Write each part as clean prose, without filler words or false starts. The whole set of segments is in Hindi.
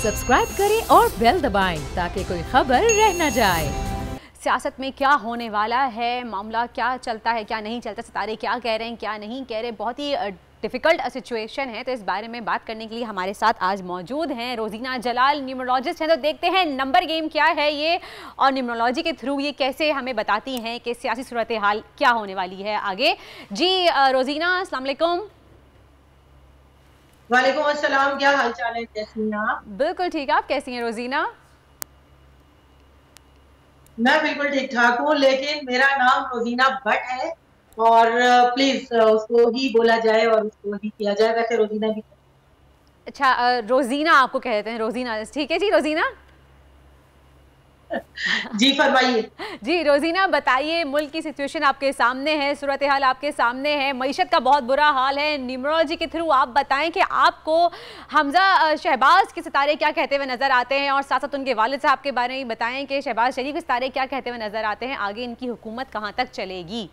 सब्सक्राइब करें और बेल दबाएं ताकि कोई खबर रह न जाए। सियासत में क्या होने वाला है, मामला क्या चलता है क्या नहीं चलता, सितारे क्या कह रहे हैं क्या नहीं कह रहे, बहुत ही डिफ़िकल्ट सिचुएशन है। तो इस बारे में बात करने के लिए हमारे साथ आज मौजूद हैं रोजीना जलाल, न्यूमरोलॉजिस्ट हैं। तो देखते हैं नंबर गेम क्या है ये और न्यूमरोलॉजी के थ्रू ये कैसे हमें बताती हैं कि सियासी सूरत हाल क्या होने वाली है आगे। जी रोजीना, अस्सलाम वालेकुम। वालेकुम अस्सलाम, क्या हाल चाल है, कैसी हैं आप? बिल्कुल ठीक, आप कैसी हैं रोजीना? मैं बिल्कुल ठीक ठाक हूँ, लेकिन मेरा नाम रोजीना भट्ट है और प्लीज उसको ही बोला जाए और उसको ही किया जाए। वैसे रोजीना भी अच्छा, रोजीना आपको कहते हैं, रोजीना ठीक है जी। रोजीना जी फरमाइए। जी रोजीना बताइए, मुल्क की सिचुएशन आपके सामने है, सूरत हाल आपके सामने है, मईशत का बहुत बुरा हाल है। न्यूमरोलॉजी के थ्रू आप बताएं कि आपको हमजा शहबाज के सितारे क्या कहते हुए नजर आते हैं और साथ साथ उनके वालिद साहब के बारे में बताएं कि शहबाज शरीफ के सितारे क्या कहते हुए नजर आते हैं, आगे इनकी हुकूमत कहां तक चलेगी।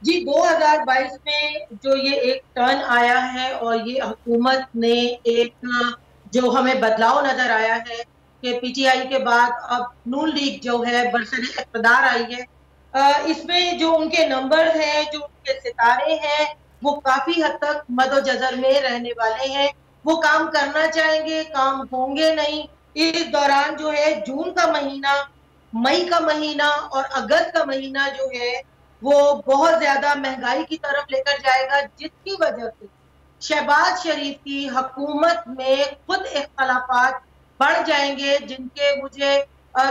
जी 2022 में जो ये एक टर्न आया है और ये हुकूमत ने एक जो हमें बदलाव नजर आया है कि पीटीआई के बाद अब नून लीग जो है बरसर इक़्तिदार आई है, इसमें जो उनके नंबर हैं, जो उनके सितारे हैं, वो काफी हद तक मदोजजर में रहने वाले हैं। वो काम करना चाहेंगे, काम होंगे नहीं। इस दौरान जो है जून का महीना, मई का महीना और अगस्त का महीना जो है वो बहुत ज्यादा महंगाई की तरफ लेकर जाएगा, जिसकी वजह से शहबाज शरीफ की हुकूमत में खुद इख्तलाफात बढ़ जाएंगे, जिनके मुझे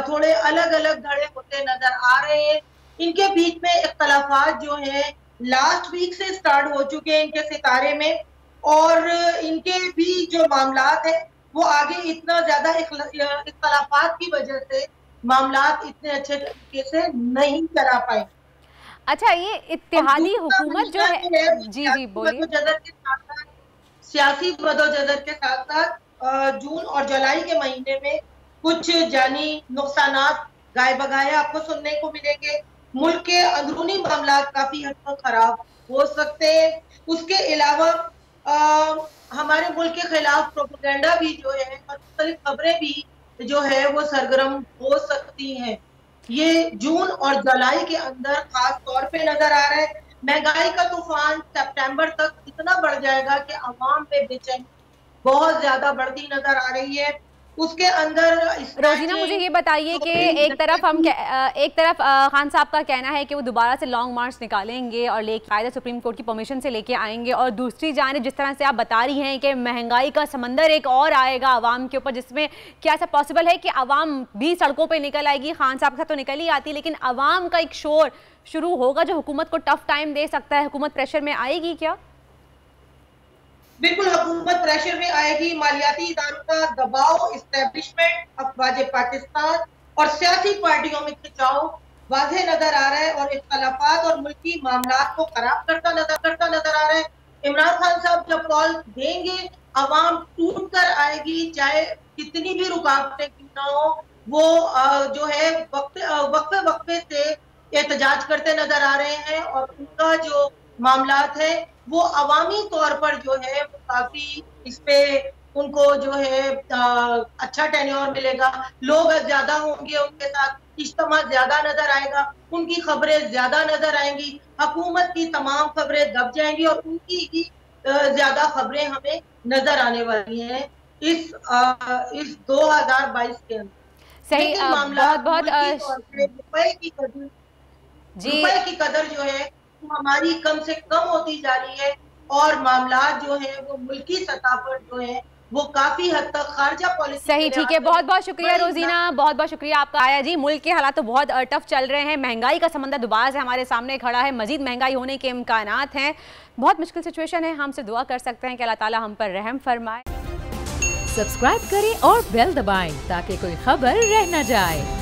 थोड़े अलग अलग धड़े होते नजर आ रहे हैं। इनके बीच में इख्तलाफात जो है लास्ट वीक से स्टार्ट हो चुके हैं इनके सितारे में, और इनके भी जो मामलात है वो आगे इतना ज्यादा इख्तलाफात की वजह से मामलात इतने अच्छे तरीके से नहीं करा पाए। अच्छा, ये इत्तेहादी हुकूमत जो है, जी जी बोलिए। सियासी मदोजहद के साथ साथ जून और जुलाई के महीने में कुछ जानी नुकसानात गाय बगाए आपको सुनने को मिलेंगे। मुल्क के अंदरूनी मामला काफी हद तक खराब हो सकते हैं। उसके अलावा हमारे मुल्क के खिलाफ प्रोपेगेंडा भी जो है और मुख्तलिफ खबरें भी जो है वो सरगर्म हो सकती हैं। ये जून और जुलाई के अंदर खास तौर पे नजर आ रहा है। महंगाई का तूफान सितंबर तक इतना बढ़ जाएगा कि अवाम पे बेचैनी बहुत ज्यादा बढ़ती नजर आ रही है। उसके अंदर रोजीना मुझे ये बताइए कि एक तरफ खान साहब का कहना है कि वो दोबारा से लॉन्ग मार्च निकालेंगे और लेके सुप्रीम कोर्ट की परमिशन से लेके आएंगे, और दूसरी जानिब जिस तरह से आप बता रही हैं कि महंगाई का समंदर एक और आएगा आवाम के ऊपर, जिसमें क्या ऐसा पॉसिबल है कि आवाम भी सड़कों पर निकल आएगी? खान साहब का तो निकल ही आती, लेकिन आवाम का एक शोर शुरू होगा जो हुकूमत को टफ टाइम दे सकता है। हुकूमत प्रेशर में आएगी क्या? बिल्कुल हुकूमत प्रेशर में आएगी। मालियाती इदारों का दबाव, इस्टेब्लिशमेंट, अफवाज पाकिस्तान और सियासी पार्टियों में खिंचाव वाज़ेह नजर आ रहा है और इख्तलाफात और मुल्की मामलात को खराब करता नजर आ रहा है। इमरान खान साहब जब कॉल देंगे, अवाम टूट कर आएगी, चाहे कितनी भी रुकावटें क्यों ना हो। वो जो है वक्फे से एहतजाज करते नजर आ रहे हैं और उनका जो मामलात है वो अवामी तौर पर जो है वो काफी इस पे उनको जो है अच्छा टेन्योर मिलेगा। लोग ज्यादा होंगे, उनके साथ इज्तिमा ज्यादा नजर आएगा, उनकी खबरें ज्यादा नजर आएंगी, हुकूमत की तमाम खबरें दब जाएंगी और उनकी ही ज्यादा खबरें हमें नजर आने वाली हैं इस 2022 के अंदर। सही, रुपए की कदर जो है हमारी कम से कम होती जा रही है और मामलात जो है वो मुल्की सतह पर जो है वो काफी हद तक खारजा पॉलिसी। सही, ठीक है, बहुत बहुत शुक्रिया रोजीना, बहुत बहुत शुक्रिया आपका आया जी। मुल्क के हालात तो बहुत टफ चल रहे हैं, महंगाई का समंदर दोबारा से हमारे सामने खड़ा है, मजीद महंगाई होने के इम्कानात हैं, बहुत मुश्किल सिचुएशन है। हम से दुआ कर सकते हैं कि अल्लाह ताला हम पर रहम फरमाए। सब्सक्राइब करें और बेल दबाएं ताकि कोई खबर रह न जाए।